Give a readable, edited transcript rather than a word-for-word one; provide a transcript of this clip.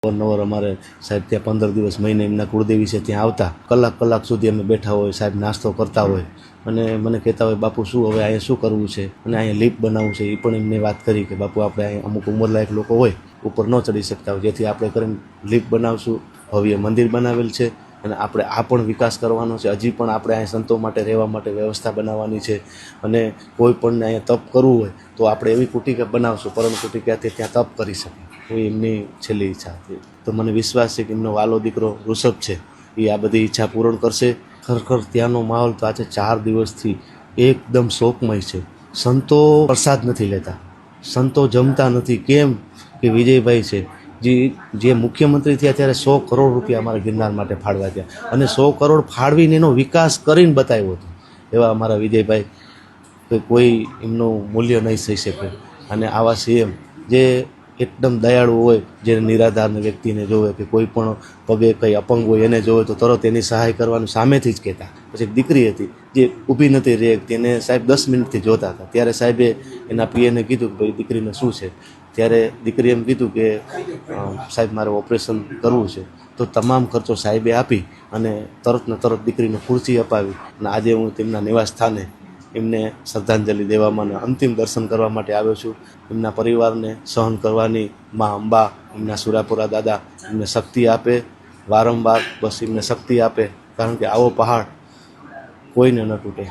અવારનવાર અમારે સાહેબ ત્યાં 15 દિવસ મહિને એમના કુળદેવી છે ત્યાં આવતા, કલાક સુધી અમે બેઠા હોય, સાહેબ નાસ્તો કરતા હોય અને મને કહેતા હોય, બાપુ શું હવે અહીંયા શું કરવું છે અને અહીંયા લિફ્ટ બનાવવું છે. એ પણ એમને વાત કરી કે બાપુ આપણે અહીંયા અમુક ઉંમરલાયક લોકો હોય ઉપર ન ચડી શકતા હોય, જેથી આપણે કરીને લિફ્ટ બનાવશું, ભવ્ય મંદિર બનાવેલ છે અને આપણે આ પણ વિકાસ કરવાનો છે. હજી પણ આપણે અહીંયા સંતો માટે રહેવા માટે વ્યવસ્થા બનાવવાની છે અને કોઈ પણને અહીંયા તપ કરવું હોય તો આપણે એવી કુટિકા બનાવશું, પરમ કુટિકાથી ત્યાં તપ કરી શકે. એ એમની છેલ્લી ઈચ્છા હતી. તો મને વિશ્વાસ છે કે એમનો વાલો દીકરો ઋષભ છે એ આ બધી ઈચ્છા પૂર્ણ કરશે. ખરેખર ત્યાંનો માહોલ તો આજે 4 દિવસથી એકદમ શોકમય છે. સંતો પ્રસાદ નથી લેતા, સંતો જમતા નથી. કેમ કે વિજયભાઈ છે જે મુખ્યમંત્રી થયા ત્યારે 100 કરોડ રૂપિયા અમારા ગિરનાર માટે ફાળવા ગયા અને 100 કરોડ ફાળવીને એનો વિકાસ કરીને બતાવ્યો હતો. એવા અમારા વિજયભાઈ કે કોઈ એમનું મૂલ્ય નહીં થઈ શકે. અને આવા સીએમ જે એકદમ દયાળુ હોય, જે નિરાધારને વ્યક્તિને જોવે કે કોઈ પણ પગે કંઈ અપંગ હોય એને જોવે તો તરત એની સહાય કરવાનું સામેથી જ કહેતા. પછી એક દીકરી હતી જે ઊભી નથી રહી શકતી, એને સાહેબ 10 મિનિટથી જોતા હતા. ત્યારે સાહેબે એના પીએને કીધું કે ભાઈ દીકરીને શું છે. ત્યારે દીકરી એમ કીધું કે સાહેબ મારે ઓપરેશન કરવું છે. તો તમામ ખર્ચો સાહેબે આપી અને તરત ને તરત દીકરીને ખુરશી અપાવી અને આજે હું તેમના નિવાસ સ્થાને એમને શ્રદ્ધાંજલિ દેવામાં અને અંતિમ દર્શન કરવા માટે આવ્યો છું. એમના પરિવારને સહન કરવાની મા અંબા, એમના સુરાપુરા દાદા એમને શક્તિ આપે, વારંવાર બસ એમને શક્તિ આપે, કારણ કે આવો પહાડ કોઈને ન તૂટે.